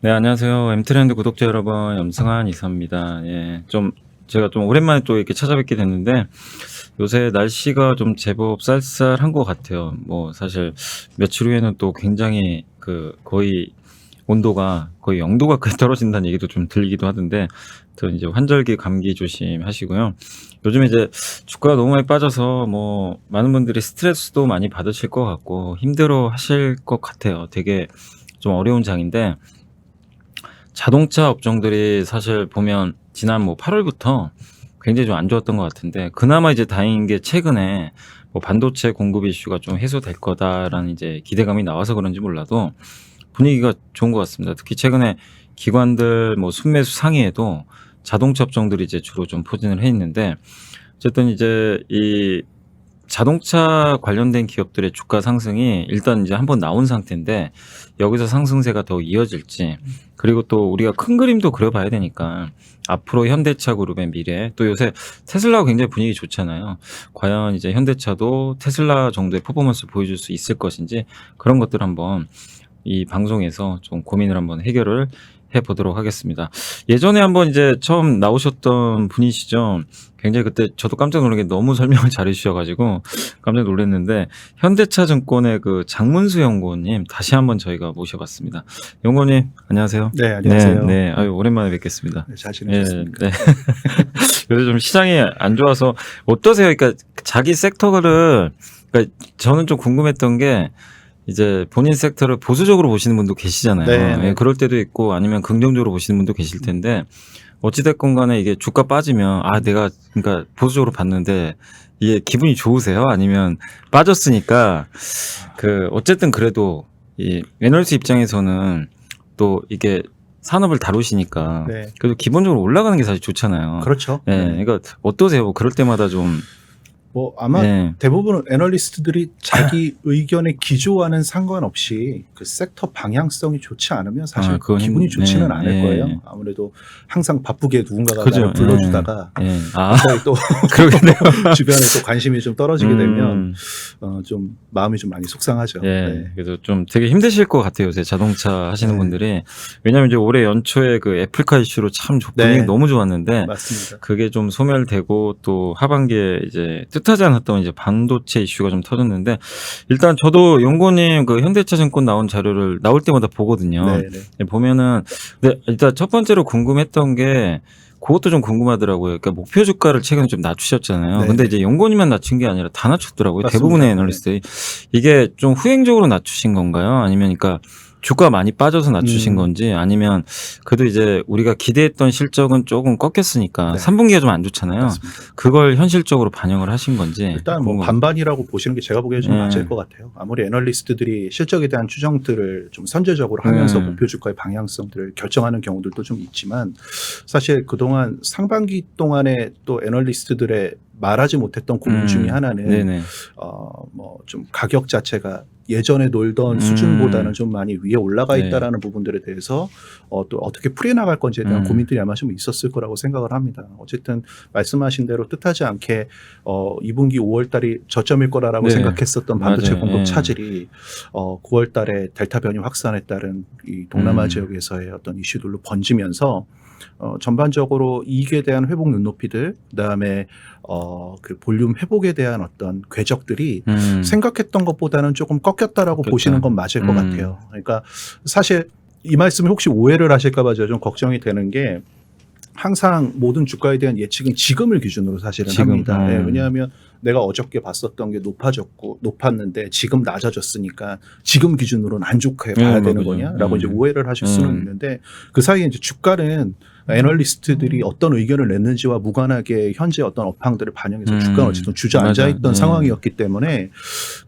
네, 안녕하세요. 엠트렌드 구독자 여러분, 염승환 이사입니다. 예, 제가 좀 오랜만에 또 이렇게 찾아뵙게 됐는데, 요새 날씨가 좀 제법 쌀쌀한 것 같아요. 뭐, 사실, 며칠 후에는 또 굉장히 거의 온도가 거의 0도 가까이 떨어진다는 얘기도 좀 들리기도 하던데, 또 이제 환절기 감기 조심하시고요. 요즘에 이제 주가가 너무 많이 빠져서 뭐, 많은 분들이 스트레스도 많이 받으실 것 같고, 힘들어 하실 것 같아요. 되게 좀 어려운 장인데, 자동차 업종들이 사실 보면 지난 뭐 8월부터 굉장히 좀 안 좋았던 것 같은데, 그나마 이제 다행인 게 최근에 뭐 반도체 공급 이슈가 좀 해소될 거다라는 이제 기대감이 나와서 그런지 몰라도 분위기가 좋은 것 같습니다. 특히 최근에 기관들 뭐 순매수 상위에도 자동차 업종들이 이제 주로 좀 포진을 해 있는데, 어쨌든 이제 이 자동차 관련된 기업들의 주가 상승이 일단 이제 한번 나온 상태인데, 여기서 상승세가 더 이어질지, 그리고 또 우리가 큰 그림도 그려봐야 되니까 앞으로 현대차 그룹의 미래, 또 요새 테슬라가 굉장히 분위기 좋잖아요. 과연 이제 현대차도 테슬라 정도의 퍼포먼스를 보여줄 수 있을 것인지, 그런 것들 한번 이 방송에서 좀 고민을 한번 해결을 해보도록 하겠습니다. 예전에 한번 이제 처음 나오셨던 분이시죠. 굉장히 그때 저도 깜짝 놀란 게 너무 설명을 잘해 주셔가지고 깜짝 놀랐는데, 현대차증권의 그 장문수 연구원님 다시 한번 저희가 모셔봤습니다. 연구원님 안녕하세요. 네, 안녕하세요. 네, 아유, 오랜만에 뵙겠습니다. 네, 잘 지내셨습니까? 네. 요새 좀 시장이 안 좋아서 어떠세요? 그러니까 자기 섹터를, 그러니까 저는 좀 궁금했던 게, 이제 본인 섹터를 보수적으로 보시는 분도 계시잖아요. 네. 예, 그럴 때도 있고 아니면 긍정적으로 보시는 분도 계실 텐데, 어찌됐건 간에 이게 주가 빠지면 내가 그러니까 보수적으로 봤는데 이게 기분이 좋으세요? 아니면 빠졌으니까 어쨌든 그래도 이 애널리스트 입장에서는 또 이게 산업을 다루시니까 네. 그래도 기본적으로 올라가는 게 사실 좋잖아요. 그렇죠. 예, 그러니까 어떠세요? 그럴 때마다 좀 뭐 아마 네. 대부분 애널리스트들이 자기 의견에 기조와는 상관없이 그 섹터 방향성이 좋지 않으면 사실 그건 기분이 좋지는 네, 않을 네. 거예요. 아무래도 항상 바쁘게 누군가가 그죠. 나를 불러주다가 예. 갑자기 또 그러겠네요. 주변에 또 관심이 좀 떨어지게 되면 음. 좀 마음이 좀 많이 속상하죠. 예. 네. 그래서 좀 되게 힘드실 것 같아요. 요새 자동차 하시는 네. 분들이. 왜냐면 이제 올해 연초에 그 애플카 이슈로 참 분위기 네. 너무 좋았는데, 맞습니다. 그게 좀 소멸되고 또 하반기에 이제 뜻하지 않았던 이제 반도체 이슈가 좀 터졌는데, 일단 저도 연구원님 그 현대차증권 나온 자료를 나올 때마다 보거든요. 네, 네. 보면은, 근데 일단 첫 번째로 궁금했던 게 그것도 좀 궁금하더라고요. 그러니까 목표 주가를 최근에 좀 낮추셨잖아요. 네, 근데 네. 이제 연구원님만 낮춘 게 아니라 다 낮췄더라고요. 맞습니다. 대부분의 애널리스트들이. 이게 좀 후행적으로 낮추신 건가요? 아니면 그러니까 주가 많이 빠져서 낮추신 건지, 아니면 그래도 이제 우리가 기대했던 실적은 조금 꺾였으니까 네. 3분기가 좀 안 좋잖아요. 맞습니다. 그걸 현실적으로 반영을 하신 건지. 일단 뭐 궁금합니다. 반반이라고 보시는 게 제가 보기에 좀 네. 맞을 것 같아요. 아무리 애널리스트들이 실적에 대한 추정들을 좀 선제적으로 하면서 목표 주가의 방향성들을 결정하는 경우들도 좀 있지만, 사실 그동안 상반기 동안에 또 애널리스트들의 말하지 못했던 고민 중에 하나는 네네. 뭐 좀 가격 자체가 예전에 놀던 수준보다는 좀 많이 위에 올라가 네. 있다라는 부분들에 대해서 또 어떻게 풀어나갈 건지에 대한 고민들이 아마 좀 있었을 거라고 생각을 합니다. 어쨌든 말씀하신 대로 뜻하지 않게 2분기 5월 달이 저점일 거라고 네. 생각했었던 반도체 맞아요. 공급 예. 차질이 9월 달에 델타 변이 확산에 따른 이 동남아 음. 지역에서의 어떤 이슈들로 번지면서 전반적으로 이익에 대한 회복 눈높이들, 그다음에 그 볼륨 회복에 대한 어떤 궤적들이 생각했던 것보다는 조금 꺾였다라고 꺾였다. 보시는 건 맞을 것 같아요. 그러니까 사실 이 말씀에 혹시 오해를 하실까 봐 제가 좀 걱정이 되는 게, 항상 모든 주가에 대한 예측은 지금을 기준으로 사실은 지금, 합니다. 예, 왜냐하면 내가 어저께 봤었던 게 높았는데 지금 낮아졌으니까 지금 기준으로는 안 좋게 봐야 되는 그죠. 거냐라고 이제 오해를 하실 수는 있는데, 그 사이에 이제 주가는 애널리스트들이 어떤 의견을 냈는지와 무관하게 현재 어떤 업황들을 반영해서 주가는 어쨌든 주저앉아 맞아요. 있던 예. 상황이었기 때문에,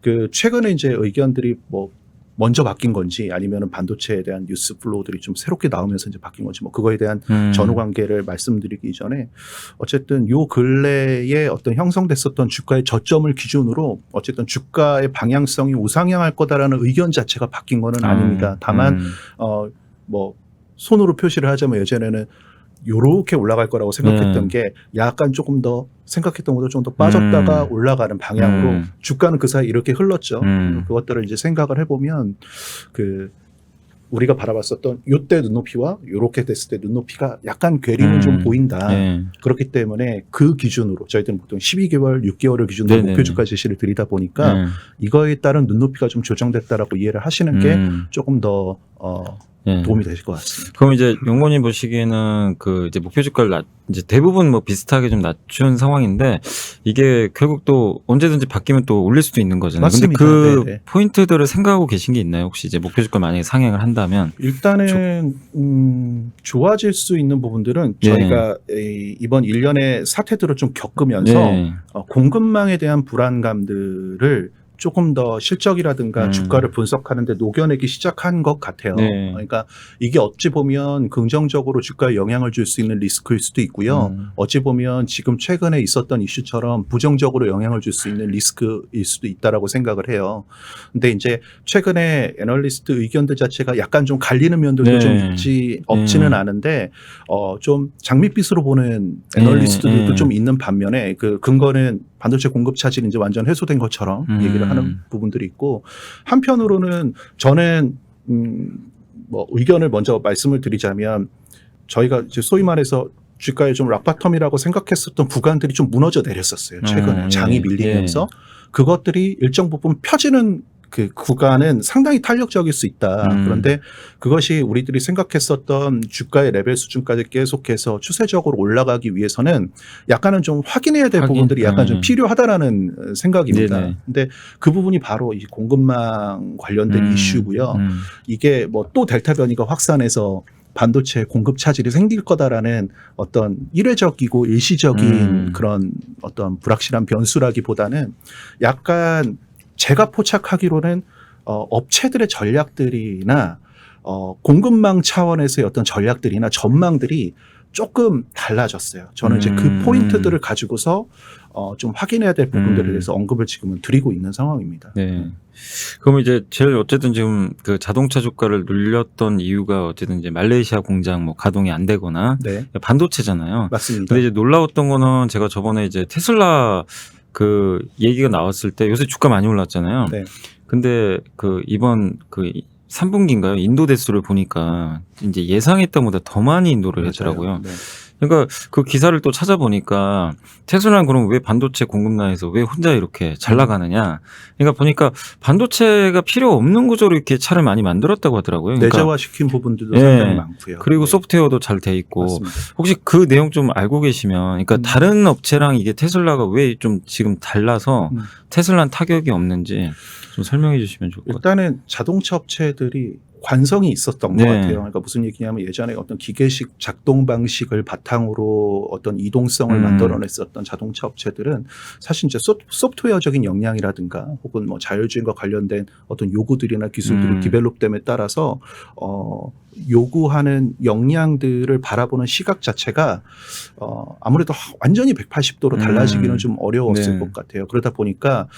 그 최근에 이제 의견들이 뭐 먼저 바뀐 건지 아니면은 반도체에 대한 뉴스 플로우들이 좀 새롭게 나오면서 이제 바뀐 건지, 뭐 그거에 대한 전후 관계를 말씀드리기 전에, 어쨌든 요 근래에 어떤 형성됐었던 주가의 저점을 기준으로 어쨌든 주가의 방향성이 우상향할 거다라는 의견 자체가 바뀐 거는 아닙니다. 다만 뭐 손으로 표시를 하자면 예전에는 요렇게 올라갈 거라고 생각했던 게 약간 조금 더 생각했던 것보다 좀 더 빠졌다가 올라가는 방향으로 주가는 그 사이 이렇게 흘렀죠. 그것들을 이제 생각을 해보면 그 우리가 바라봤었던 요때 눈높이와 요렇게 됐을 때 눈높이가 약간 괴리는 좀 보인다. 네. 그렇기 때문에 그 기준으로 저희들은 보통 12개월, 6개월을 기준으로 네네네. 목표주가 제시를 드리다 보니까 네. 이거에 따른 눈높이가 좀 조정됐다라고 이해를 하시는 게 조금 더 네. 도움이 되실 것 같습니다. 그럼 이제 용건님 보시기에는 그 이제 목표 주가를 이제 대부분 뭐 비슷하게 좀 낮춘 상황인데 이게 결국 또 언제든지 바뀌면 또 올릴 수도 있는 거잖아요. 맞습니다. 근데 그 네네. 포인트들을 생각하고 계신 게 있나요? 혹시 이제 목표 주가 만약에 상향을 한다면? 일단은 좋아질 수 있는 부분들은 네. 저희가 이번 1년의 사태들을 좀 겪으면서 네. 공급망에 대한 불안감들을 조금 더 실적이라든가 주가를 분석하는 데 녹여내기 시작한 것 같아요. 네. 그러니까 이게 어찌 보면 긍정적으로 주가에 영향을 줄 수 있는 리스크일 수도 있고요. 어찌 보면 지금 최근에 있었던 이슈처럼 부정적으로 영향을 줄 수 있는 리스크일 수도 있다라고 생각을 해요. 근데 이제 최근에 애널리스트 의견들 자체가 약간 좀 갈리는 면들도 네. 좀 없지는 않은데 좀 장밋빛으로 보는 애널리스트들도 네. 좀 있는 반면에 그 근거는 반도체 공급 차질이 이제 완전 해소된 것처럼 얘기를 하는 부분들이 있고, 한편으로는 저는 뭐 의견을 먼저 말씀을 드리자면 저희가 이제 소위 말해서 주가에 좀 락바텀이라고 생각했었던 구간들이 좀 무너져 내렸었어요. 최근에 장이 밀리면서 그것들이 일정 부분 펴지는 그 구간은 상당히 탄력적일 수 있다. 그런데 그것이 우리들이 생각했었던 주가의 레벨 수준까지 계속해서 추세적으로 올라가기 위해서는 약간은 좀 확인해야 될 부분들이 약간 좀 필요하다라는 생각입니다. 네네. 근데 그 부분이 바로 이 공급망 관련된 이슈고요. 이게 뭐 또 델타 변이가 확산해서 반도체 공급 차질이 생길 거다라는 어떤 일회적이고 일시적인 그런 어떤 불확실한 변수라기보다는 약간 제가 포착하기로는 업체들의 전략들이나 공급망 차원에서의 어떤 전략들이나 전망들이 조금 달라졌어요. 저는 이제 그 포인트들을 가지고서 좀 확인해야 될 부분들에 대해서 언급을 지금은 드리고 있는 상황입니다. 네. 그럼 이제 제일 어쨌든 지금 그 자동차 주가를 눌렸던 이유가 어쨌든 이제 말레이시아 공장 뭐 가동이 안 되거나 네, 반도체잖아요. 맞습니다. 근데 이제 놀라웠던 거는 제가 저번에 이제 테슬라 그 얘기가 나왔을 때 요새 주가 많이 올랐잖아요. 네. 근데 그 이번 그 3분기인가요? 인도 대수를 보니까 이제 예상했던 것보다 더 많이 인도를 했더라고요. 네. 그러니까 그 기사를 또 찾아보니까 테슬라는 그럼 왜 반도체 공급난에서 왜 혼자 이렇게 잘 나가느냐. 그러니까 보니까 반도체가 필요 없는 구조로 이렇게 차를 많이 만들었다고 하더라고요. 그러니까 내재화시킨 부분들도 상당히 많고요. 그리고 네. 소프트웨어도 잘 돼 있고. 맞습니다. 혹시 그 내용 좀 알고 계시면 그러니까 다른 업체랑 이게 테슬라가 왜 좀 지금 달라서 테슬라는 타격이 없는지 좀 설명해 주시면 좋을 것 같아요. 일단은 자동차 업체들이 관성이 있었던 것 네. 같아요. 그러니까 무슨 얘기냐면 예전에 어떤 기계식 작동 방식을 바탕으로 어떤 이동성을 만들어냈었던 자동차 업체들은 사실 이제 소프트웨어적인 역량이라든가 혹은 뭐 자율주행과 관련된 어떤 요구들이나 기술들이 디벨롭됨에 따라서 요구하는 역량들을 바라보는 시각 자체가 아무래도 완전히 180도로 달라지기는 좀 어려웠을 네. 것 같아요. 그러다 보니까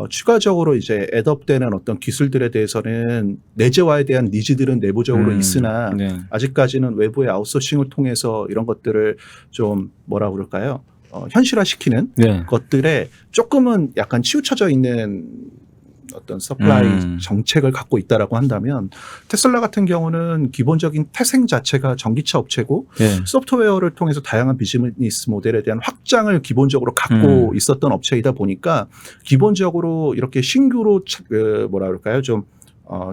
추가적으로 이제 애덥되는 어떤 기술들에 대해서는 내재화에 대한 니즈들은 내부적으로 있으나 네. 아직까지는 외부의 아웃소싱을 통해서 이런 것들을 좀 뭐라 그럴까요? 현실화시키는 네. 것들에 조금은 약간 치우쳐져 있는 어떤 서플라이 정책을 갖고 있다라고 한다면 테슬라 같은 경우는 기본적인 태생 자체가 전기차 업체고 네. 소프트웨어를 통해서 다양한 비즈니스 모델에 대한 확장을 기본적으로 갖고 있었던 업체이다 보니까 기본적으로 이렇게 신규로 뭐라 그럴까요? 좀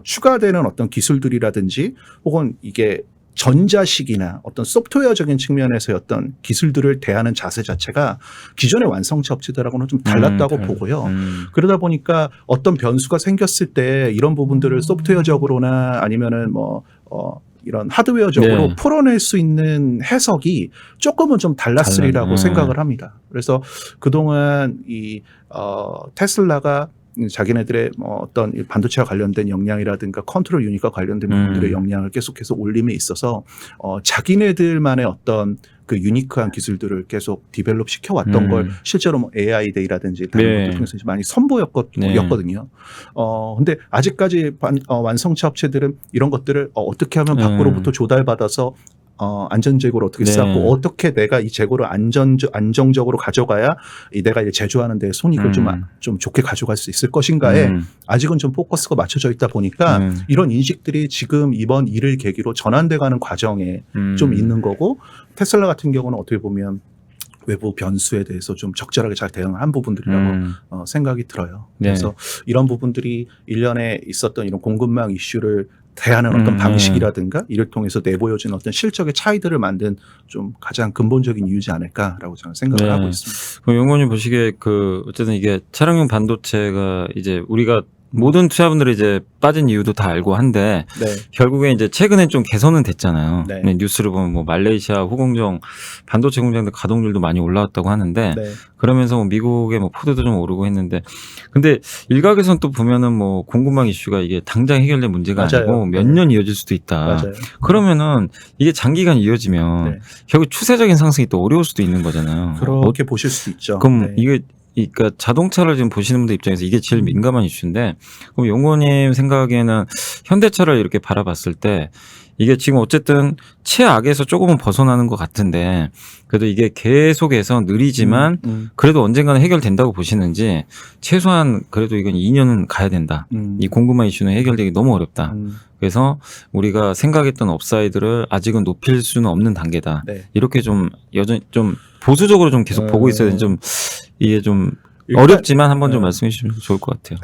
추가되는 어떤 기술들이라든지 혹은 이게 전자식이나 어떤 소프트웨어적인 측면에서의 어떤 기술들을 대하는 자세 자체가 기존의 완성차 업체들하고는 좀 달랐다고 보고요. 그러다 보니까 어떤 변수가 생겼을 때 이런 부분들을 소프트웨어적으로나 아니면은 뭐 이런 하드웨어적으로 네. 풀어낼 수 있는 해석이 조금은 좀 달랐으리라고 생각을 합니다. 그래서 그동안 이 테슬라가 자기네들의 뭐 어떤 반도체와 관련된 역량이라든가 컨트롤 유닛과 관련된 부분들의 역량을 계속해서 올림에 있어서 자기네들만의 어떤 그 유니크한 기술들을 계속 디벨롭 시켜왔던 걸 실제로 뭐 AI 데이라든지 다른 것들 통해서 많이 선보였거든요. 근데 아직까지 완성차 업체들은 이런 것들을 어떻게 하면 밖으로부터 조달받아서 안전재고를 어떻게 네. 쌓고 어떻게 내가 이 재고를 안정적으로 가져가야 내가 이제 제조하는 데 손익을 좀 좋게 가져갈 수 있을 것인가에 아직은 좀 포커스가 맞춰져 있다 보니까 이런 인식들이 지금 이번 일을 계기로 전환돼가는 과정에 좀 있는 거고 테슬라 같은 경우는 어떻게 보면 외부 변수에 대해서 좀 적절하게 잘 대응한 부분들이라고 생각이 들어요. 네. 그래서 이런 부분들이 1년에 있었던 이런 공급망 이슈를 대하는 어떤 방식이라든가 이를 통해서 내보여진 어떤 실적의 차이들을 만든 좀 가장 근본적인 이유지 않을까라고 저는 생각을 네. 하고 있습니다. 그럼 용원님 보시기에 어쨌든 이게 차량용 반도체가 이제 우리가 모든 투자분들이 이제 빠진 이유도 다 알고 한데 네. 결국에 이제 최근엔 좀 개선은 됐잖아요. 네. 뉴스를 보면 뭐 말레이시아 후공정 반도체 공장들 가동률도 많이 올라왔다고 하는데 네. 그러면서 뭐 미국의 뭐 포드도 좀 오르고 했는데 근데 일각에선 또 보면은 뭐 공급망 이슈가 이게 당장 해결된 문제가 맞아요. 아니고 몇 년 이어질 수도 있다. 맞아요. 그러면은 이게 장기간 이어지면 네. 결국 추세적인 상승이 또 어려울 수도 있는 거잖아요. 그렇게 보실 수 있죠. 그럼 네. 이게 그러니까 자동차를 지금 보시는 분들 입장에서 이게 제일 민감한 이슈인데 그럼 용호님 생각에는 현대차를 이렇게 바라봤을 때 이게 지금 어쨌든 최악에서 조금은 벗어나는 것 같은데 그래도 이게 계속해서 느리지만 그래도 언젠가는 해결된다고 보시는지 최소한 그래도 이건 2년은 가야 된다. 이 공급망 이슈는 해결되기 너무 어렵다. 그래서 우리가 생각했던 업사이드를 아직은 높일 수는 없는 단계다. 네. 이렇게 좀 여전히 좀 보수적으로 좀 계속 보고 있어야 되는 좀 이게 좀 일단, 어렵지만 한번 좀 말씀해 주시면 좋을 것 같아요.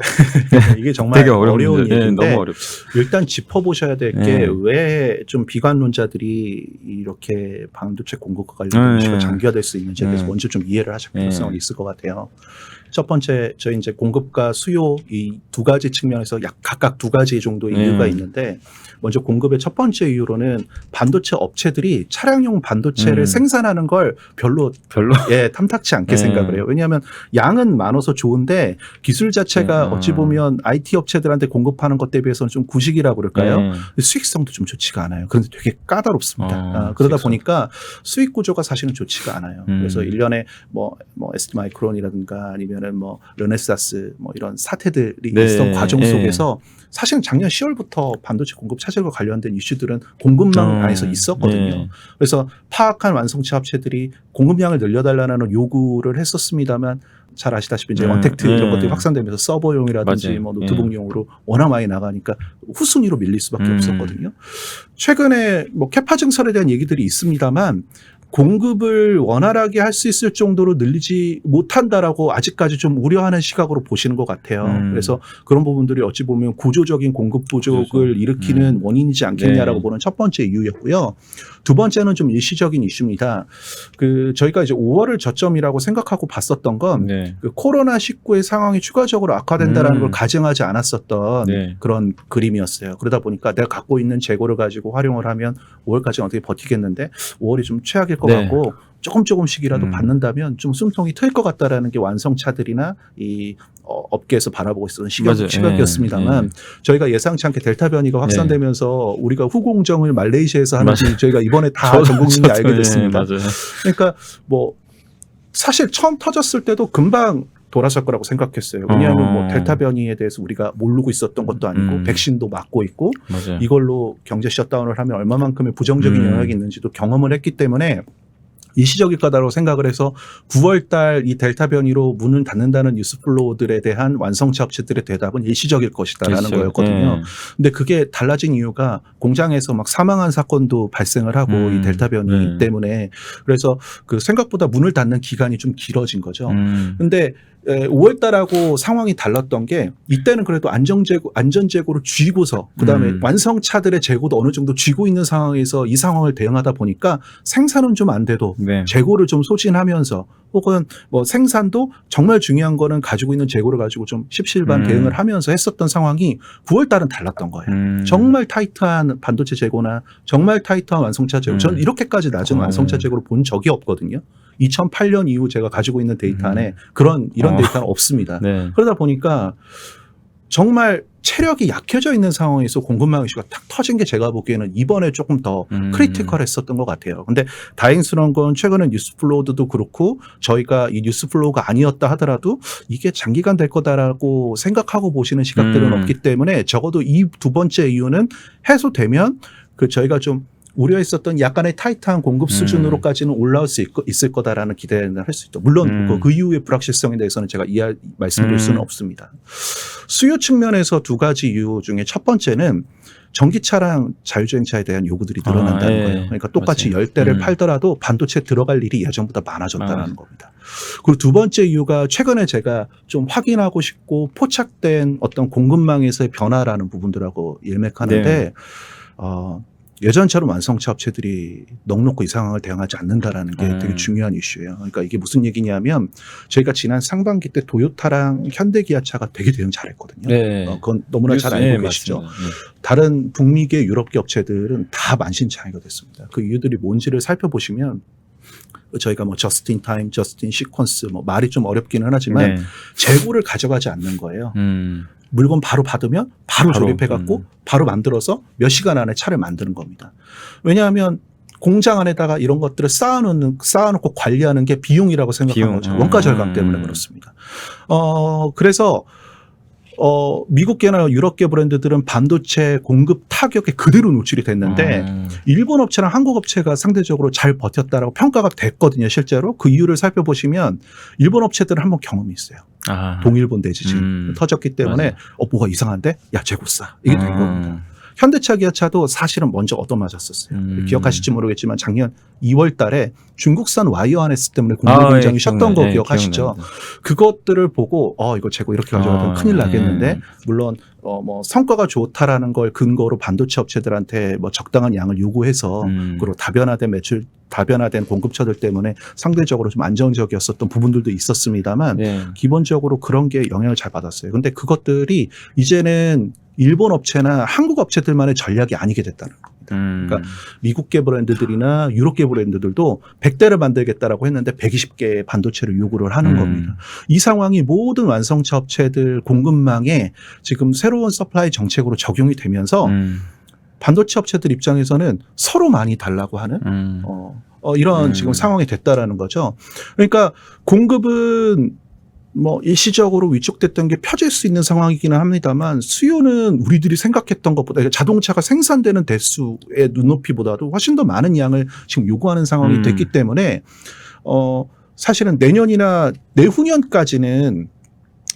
이게 정말 되게 어려운 문제. 일인데 네, 너무 어렵죠. 일단 짚어보셔야 될 게 왜 좀 비관론자들이 이렇게 반도체 공급과 관련된 이슈가 장기화될 수 있는지에 대해서 먼저 좀 이해를 하실 필요성이 있을 것 같아요. 첫 번째, 저희 이제 공급과 수요 이 두 가지 측면에서 각각 두 가지 정도의 이유가 있는데, 먼저 공급의 첫 번째 이유로는 반도체 업체들이 차량용 반도체를 생산하는 걸 별로 탐탁치 않게 생각을 해요. 왜냐하면 양은 많아서 좋은데 기술 자체가 어찌 보면 IT 업체들한테 공급하는 것 대비해서는 좀 구식이라고 그럴까요? 수익성도 좀 좋지가 않아요. 그런데 되게 까다롭습니다. 그러다 보니까 수익 구조가 사실은 좋지가 않아요. 그래서 1년에 뭐 ST 마이크론이라든가 아니면은 뭐 르네사스 뭐 이런 사태들이 있었던 과정 속에서 사실은 작년 10월부터 반도체 공급 차질과 관련된 이슈들은 공급망 안에서 있었거든요. 그래서 파악한 완성차 업체들이 공급량을 늘려달라는 요구를 했었습니다만 잘 아시다시피 이제 언택트 이런 것들이 확산되면서 서버용이라든지 맞아요. 뭐 노트북용으로 워낙 많이 나가니까 후순위로 밀릴 수밖에 없었거든요. 최근에 뭐 캐파 증설에 대한 얘기들이 있습니다만 공급을 원활하게 할 수 있을 정도로 늘리지 못한다라고 아직까지 좀 우려하는 시각으로 보시는 것 같아요. 그래서 그런 부분들이 어찌 보면 구조적인 공급 부족을 일으키는 원인이지 않겠냐라고 보는 첫 번째 이유였고요. 두 번째는 좀 일시적인 이슈입니다. 저희가 이제 5월을 저점이라고 생각하고 봤었던 건 그 코로나19의 상황이 추가적으로 악화된다라는 걸 가정하지 않았었던 그런 그림이었어요. 그러다 보니까 내가 갖고 있는 재고를 가지고 활용을 하면 5월까지는 어떻게 버티겠는데 5월이 좀 최악일 것 같고 조금씩이라도 받는다면 좀 숨통이 트일 것 같다라는 게 완성차들이나 이 업계에서 바라보고 있었던 시각이었습니다만 저희가 예상치 않게 델타 변이가 확산되면서 우리가 후공정을 말레이시아에서 하는지 저희가 이번에 다 전 국민이 알게 됐습니다. 그러니까 뭐 사실 처음 터졌을 때도 금방 돌아설 거라고 생각했어요. 왜냐하면 뭐 델타 변이에 대해서 우리가 모르고 있었던 것도 아니고 백신도 맞고 있고 이걸로 경제 셧다운을 하면 얼마만큼의 부정적인 영향이 있는지도 경험을 했기 때문에 일시적일 거다라고 생각을 해서 9월 달 이 델타 변이로 문을 닫는다는 뉴스 플로우들에 대한 완성차 업체들의 대답은 일시적일 것이다라는 거였거든요. 근데 그게 달라진 이유가 공장에서 막 사망한 사건도 발생을 하고 이 델타 변이 때문에 그래서 그 생각보다 문을 닫는 기간이 좀 길어진 거죠. 근데 5월 달하고 상황이 달랐던 게 이때는 그래도 안전재고를 쥐고서 그다음에 완성차들의 재고도 어느 정도 쥐고 있는 상황에서 이 상황을 대응하다 보니까 생산은 좀 안 돼도 재고를 좀 소진하면서 혹은 뭐 생산도 정말 중요한 거는 가지고 있는 재고를 가지고 좀 십실반 대응을 하면서 했었던 상황이 9월 달은 달랐던 거예요. 정말 타이트한 반도체 재고나 정말 타이트한 완성차 재고 저는 이렇게까지 낮은 완성차 재고를 본 적이 없거든요. 2008년 이후 제가 가지고 있는 데이터 안에 이런 데이터는 없습니다. 그러다 보니까 정말 체력이 약해져 있는 상황에서 공급망 이슈가 탁 터진 게 제가 보기에는 이번에 조금 더 크리티컬했었던 것 같아요. 근데 다행스러운 건 최근에 뉴스플로우도 그렇고 저희가 이 뉴스플로우가 아니었다 하더라도 이게 장기간 될 거다라고 생각하고 보시는 시각들은 없기 때문에 적어도 이 두 번째 이유는 해소되면 저희가 좀 우려했었던 약간의 타이트한 공급 수준으로까지는 올라올 수 있을 거다라는 기대는 할 수 있죠. 물론 그 이후의 불확실성에 대해서는 제가 말씀드릴 수는 없습니다. 수요 측면에서 두 가지 이유 중에 첫 번째는 전기차랑 자율주행차에 대한 요구들이 늘어난다는 거예요. 그러니까 똑같이 맞아요. 10대를 팔더라도 반도체 들어갈 일이 예전보다 많아졌다는 겁니다. 그리고 두 번째 이유가 최근에 제가 좀 확인하고 싶고 포착된 어떤 공급망에서의 변화라는 부분들하고 일맥하는데 네. 예전처럼 완성차 업체들이 넉넉고 이 상황을 대응하지 않는다라는 게 되게 중요한 이슈예요. 그러니까 이게 무슨 얘기냐면 저희가 지난 상반기 때 도요타랑 현대기아차가 되게 대응 잘했거든요. 네. 그건 너무나 잘 알고 계시죠. 다른 북미계 유럽계 업체들은 다 만신창이가 됐습니다. 그 이유들이 뭔지를 살펴보시면 저희가 뭐 저스틴 타임, 저스틴 시퀀스 뭐 말이 좀 어렵기는 하지만 재고를 가져가지 않는 거예요. 물건 바로 받으면 바로 조립해갖고 바로 만들어서 몇 시간 안에 차를 만드는 겁니다. 왜냐하면 공장 안에다가 이런 것들을 쌓아놓고 관리하는 게 비용이라고 생각하는 거죠. 원가 절감 때문에 그렇습니다. 그래서 미국계나 유럽계 브랜드들은 반도체 공급 타격에 그대로 노출이 됐는데 일본 업체랑 한국 업체가 상대적으로 잘 버텼다라고 평가가 됐거든요. 실제로 그 이유를 살펴보시면 일본 업체들은 한번 경험이 있어요. 동일본 대지진 터졌기 때문에 뭐가 이상한데? 야 재고 싸. 이게 된 겁니다. 현대차, 기아차도 사실은 먼저 얻어맞았었어요. 기억하실지 모르겠지만 작년 2월 달에 중국산 와이어 하네스 때문에 공급 공장이 쉬었던 거 기억하시죠? 기억납니다. 그것들을 보고 이거 재고 이렇게 가져가면 큰일 나겠는데 물론 뭐 성과가 좋다라는 걸 근거로 반도체 업체들한테 뭐 적당한 양을 요구해서 그리고 다변화된 공급처들 때문에 상대적으로 좀 안정적이었었던 부분들도 있었습니다.만 기본적으로 그런 게 영향을 잘 받았어요. 근데 그것들이 이제는 일본 업체나 한국 업체들만의 전략이 아니게 됐다는 겁니다. 그러니까 미국계 브랜드들이나 유럽계 브랜드들도 100대를 만들겠다라고 했는데 120개의 반도체를 요구를 하는 겁니다. 이 상황이 모든 완성차 업체들 공급망에 지금 새로운 서플라이 정책으로 적용이 되면서 반도체 업체들 입장에서는 서로 많이 달라고 하는 이런 지금 상황이 됐다라는 거죠. 그러니까 공급은 뭐 일시적으로 위축됐던 게 펴질 수 있는 상황이기는 합니다만 수요는 우리들이 생각했던 것보다 자동차가 생산되는 대수의 눈높이보다도 훨씬 더 많은 양을 지금 요구하는 상황이 됐기 때문에 사실은 내년이나 내후년까지는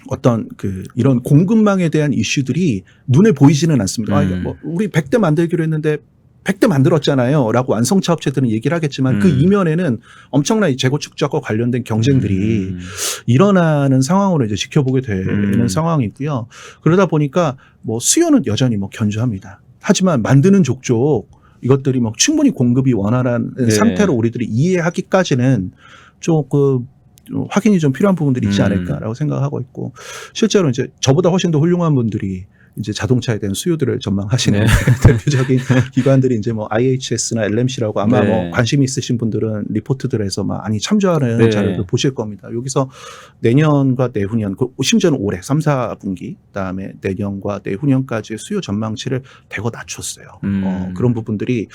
어떤 이런 공급망에 대한 이슈들이 눈에 보이지는 않습니다. 뭐 우리 100대 만들기로 했는데 100대 만들었잖아요. 라고 완성차 업체들은 얘기를 하겠지만 그 이면에는 엄청난 재고 축적과 관련된 경쟁들이 일어나는 상황으로 이제 지켜보게 되는 상황이고요. 그러다 보니까 뭐 수요는 여전히 뭐 견조합니다. 하지만 만드는 족족 이것들이 뭐 충분히 공급이 원활한 상태로 우리들이 이해하기까지는 조금 확인이 좀 필요한 부분들이 있지 않을까라고 생각하고 있고 실제로 이제 저보다 훨씬 더 훌륭한 분들이 이제 자동차에 대한 수요들을 전망하시는 대표적인 기관들이 이제 뭐 IHS나 LMC라고 아마 뭐 관심 있으신 분들은 리포트들에서 많이 참조하는 자료를 보실 겁니다. 여기서 내년과 내후년, 심지어는 올해 3, 4분기, 그다음에 내년과 내후년까지의 수요 전망치를 대거 낮췄어요. 그런 부분들이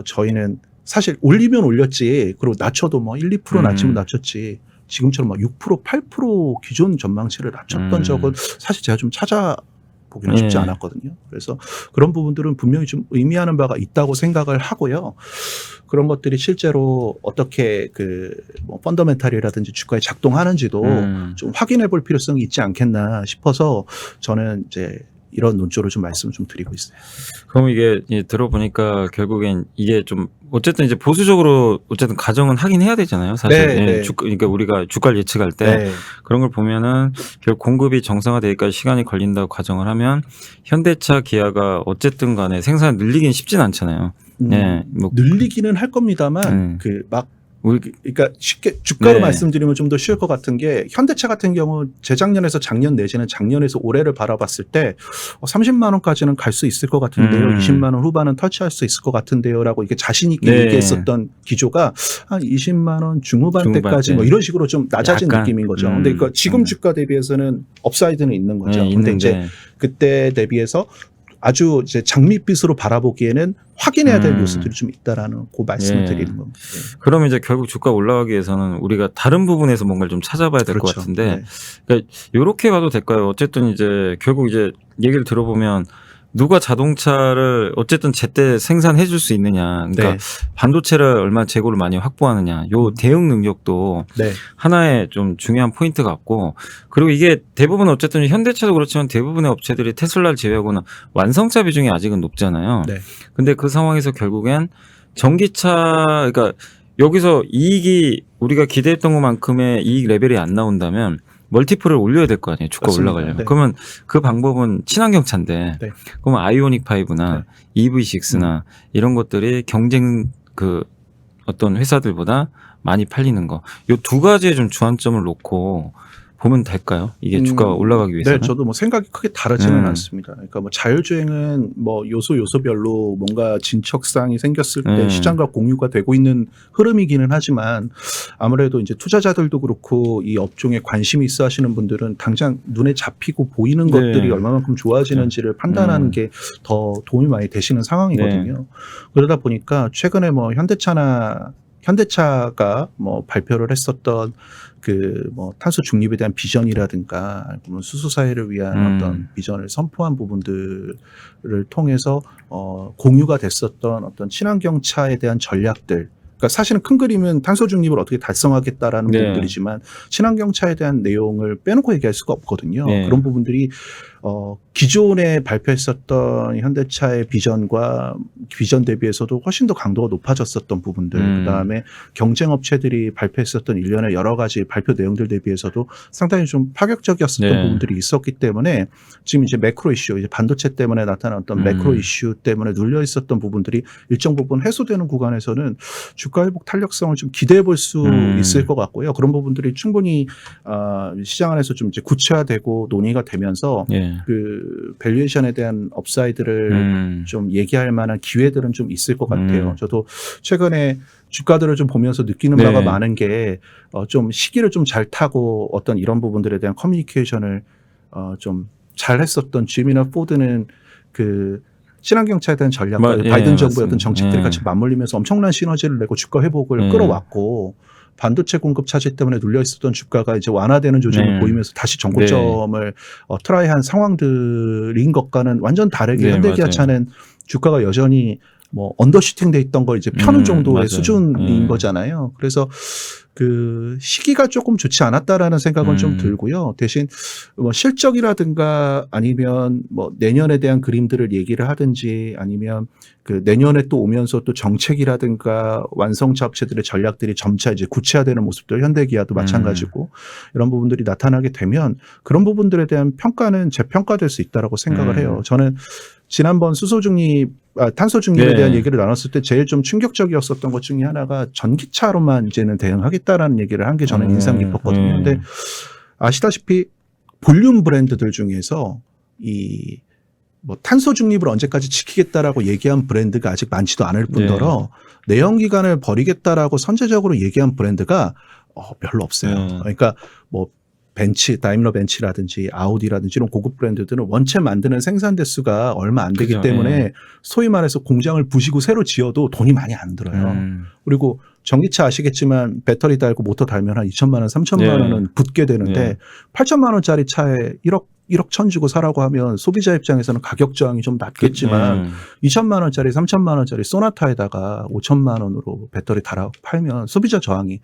저희는 사실 올리면 올렸지, 그리고 낮춰도 뭐 1, 2% 낮추면 낮췄지. 지금처럼 막 6%, 8% 기존 전망치를 낮췄던 적은 사실 제가 좀 찾아보기는 쉽지 않았거든요. 그래서 그런 부분들은 분명히 좀 의미하는 바가 있다고 생각을 하고요. 그런 것들이 실제로 어떻게 뭐 펀더멘탈이라든지 주가에 작동하는지도 좀 확인해 볼 필요성이 있지 않겠나 싶어서 저는 이제 이런 논조를 좀 말씀을 좀 드리고 있어요. 그럼 이게 들어보니까 결국엔 이게 좀 어쨌든 이제 보수적으로 어쨌든 가정은 하긴 해야 되잖아요. 사실. 그러니까 우리가 주가를 예측할 때 그런 걸 보면은 결국 공급이 정상화되기까지 시간이 걸린다고 가정을 하면 현대차, 기아가 어쨌든 간에 생산을 늘리긴 쉽진 않잖아요. 뭐 늘리기는 할 겁니다만 그러니까 쉽게 주가로 말씀드리면 좀 더 쉬울 것 같은 게 현대차 같은 경우 재작년에서 작년 내지는 작년에서 올해를 바라봤을 때 30만 원까지는 갈 수 있을 것 같은데요. 20만 원 후반은 터치할 수 있을 것 같은데요라고 이게 자신 있게 얘기했었던 기조가 한 20만 원 중후반대까지 뭐 이런 식으로 좀 낮아진 느낌인 거죠. 근데 그러니까 지금 주가 대비해서는 업사이드는 있는 거죠. 근데 이제 그때 대비해서 아주 이제 장밋빛으로 바라보기에는 확인해야 될 요소들이 좀 있다라는 그 말씀을 드리는 겁니다. 그러면 이제 결국 주가 올라가기 위해서는 우리가 다른 부분에서 뭔가를 좀 찾아봐야 될 것 같은데, 그러니까 이렇게 봐도 될까요? 어쨌든 이제 결국 이제 얘기를 들어보면 누가 자동차를 어쨌든 제때 생산해 줄 수 있느냐. 그러니까 네. 반도체를 얼마나 재고를 많이 확보하느냐. 요 대응 능력도 네. 하나의 좀 중요한 포인트 같고, 그리고 이게 대부분 어쨌든 현대차도 그렇지만 대부분의 업체들이 테슬라를 제외하고는 완성차 비중이 아직은 높잖아요. 네. 근데 그 상황에서 결국엔 전기차, 그러니까 여기서 이익이 우리가 기대했던 것만큼의 이익 레벨이 안 나온다면 멀티플을 올려야 될 거 아니에요. 주가 맞습니다. 올라가려면. 네. 그러면 그 방법은 친환경차인데, 네. 그러면 아이오닉 5나 EV6나 이런 것들이 경쟁 그 어떤 회사들보다 많이 팔리는 거. 요 두 가지에 좀 주안점을 놓고 보면 될까요? 이게 주가가 올라가기 위해서는. 네, 저도 뭐 생각이 크게 다르지는 음. 않습니다. 그러니까 뭐 자율주행은 뭐 요소별로 뭔가 진척사항이 생겼을 때 시장과 공유가 되고 있는 흐름이기는 하지만 아무래도 이제 투자자들도 그렇고 이 업종에 관심이 있어 하시는 분들은 당장 눈에 잡히고 보이는 네. 것들이 얼마만큼 좋아지는지를 판단하는 게 더 도움이 많이 되시는 상황이거든요. 그러다 보니까 최근에 뭐 현대차가 뭐 발표를 했었던 그 뭐 탄소 중립에 대한 비전이라든가 뭐 수소 사회를 위한 어떤 비전을 선포한 부분들을 통해서 공유가 됐었던 어떤 친환경차에 대한 전략들. 그러니까 사실은 큰 그림은 탄소 중립을 어떻게 달성하겠다라는 네. 부분들이지만 친환경차에 대한 내용을 빼놓고 얘기할 수가 없거든요. 네. 그런 부분들이 기존에 발표했었던 현대차의 비전 대비해서도 훨씬 더 강도가 높아졌었던 부분들, 그다음에 경쟁 업체들이 발표했었던 일련의 여러 가지 발표 내용들 대비해서도 상당히 좀 파격적이었었던 네. 부분들이 있었기 때문에 지금 이제 매크로 이슈, 이제 반도체 때문에 나타난 어떤 매크로 이슈 때문에 눌려 있었던 부분들이 일정 부분 해소되는 구간에서는 주가 회복 탄력성을 좀 기대해 볼 수 있을 것 같고요. 그런 부분들이 충분히 시장 안에서 좀 이제 구체화되고 논의가 되면서 예. 그 밸류에이션에 대한 업사이드를 좀 얘기할 만한 기회들은 좀 있을 것 같아요. 저도 최근에 주가들을 좀 보면서 느끼는 바가 네. 많은 게 좀 시기를 좀 잘 타고 어떤 이런 부분들에 대한 커뮤니케이션을 좀 잘 했었던 GM이나 포드는 그 친환경차에 대한 전략과 예, 바이든 정부의 어떤 맞습니다. 정책들이 예. 같이 맞물리면서 엄청난 시너지를 내고 주가 회복을 예. 끌어왔고 반도체 공급 차질 때문에 눌려 있었던 주가가 이제 완화되는 조짐을 네. 보이면서 다시 정고점을 트라이한 상황들인 것과는 완전 다르게 네, 현대기아차는 주가가 여전히 뭐 언더슈팅돼 있던 걸 이제 펴는 정도의 맞아요. 수준인 거잖아요. 그래서 그 시기가 조금 좋지 않았다라는 생각은 좀 들고요. 대신 뭐 실적이라든가 아니면 뭐 내년에 대한 그림들을 얘기를 하든지 아니면 그 내년에 또 오면서 또 정책이라든가 완성차 업체들의 전략들이 점차 이제 구체화되는 모습들 현대기아도 마찬가지고 이런 부분들이 나타나게 되면 그런 부분들에 대한 평가는 재평가될 수 있다라고 생각을 해요. 저는 지난번 탄소 중립에 네. 대한 얘기를 나눴을 때 제일 좀 충격적이었었던 것 중에 하나가 전기차로만 이제는 대응하겠다라는 얘기를 한 게 저는 인상 깊었거든요. 근데 아시다시피 볼륨 브랜드들 중에서 이 뭐 탄소 중립을 언제까지 지키겠다라고 얘기한 브랜드가 아직 많지도 않을 뿐더러 내연기관을 버리겠다라고 선제적으로 얘기한 브랜드가 별로 없어요. 그러니까 뭐 다임러 벤츠라든지 아우디라든지 이런 고급 브랜드들은 원체 만드는 생산 대수가 얼마 안 되기 그죠. 때문에 소위 말해서 공장을 부시고 새로 지어도 돈이 많이 안 들어요. 그리고 전기차 아시겠지만 배터리 달고 모터 달면 한 2천만 원, 3천만 원은 붙게 되는데 8천만 원짜리 차에 1억 천 주고 사라고 하면 소비자 입장에서는 가격 저항이 좀 낮겠지만 2천만 원짜리, 3천만 원짜리 소나타에다가 5천만 원으로 배터리 달아 팔면 소비자 저항이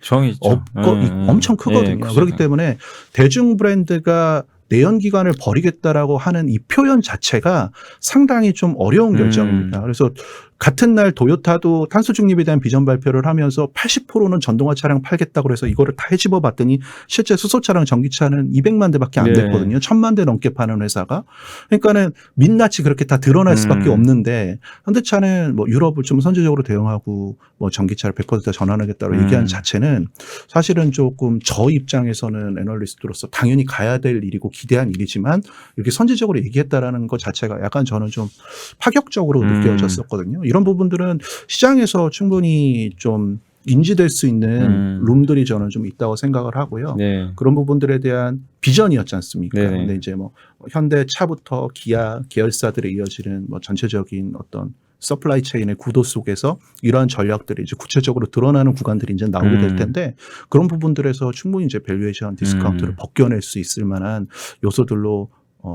엄청 크거든요. 그렇기 때문에 대중 브랜드가 내연기관을 버리겠다라고 하는 이 표현 자체가 상당히 좀 어려운 결정입니다. 그래서 같은 날 도요타도 탄소 중립에 대한 비전 발표를 하면서 80%는 전동화 차량 팔겠다고 해서 이거를 다 헤집어 봤더니 실제 수소차랑 전기차는 200만 대밖에 안 됐거든요. 1000만 대 넘게 파는 회사가. 그러니까는 민낯이 그렇게 다 드러날 수밖에 없는데 현대차는 뭐 유럽을 좀 선제적으로 대응하고 뭐 전기차를 100% 전환하겠다고 얘기한 자체는 사실은 조금 저 입장에서는 애널리스트로서 당연히 가야 될 일이고 기대한 일이지만 이렇게 선제적으로 얘기했다라는 것 자체가 약간 저는 좀 파격적으로 느껴졌었거든요. 이런 부분들은 시장에서 충분히 좀 인지될 수 있는 룸들이 저는 좀 있다고 생각을 하고요. 그런 부분들에 대한 비전이었지 않습니까? 근데 이제 뭐 현대차부터 기아 계열사들에 이어지는 뭐 전체적인 어떤 서플라이 체인의 구도 속에서 이러한 전략들이 이제 구체적으로 드러나는 구간들이 이제 나오게 될 텐데 그런 부분들에서 충분히 이제 밸류에이션 디스카운트를 벗겨낼 수 있을 만한 요소들로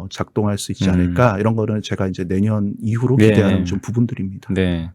작동할 수 있지 않을까 이런 거는 제가 이제 내년 이후로 네. 기대하는 좀 부분들입니다. 네.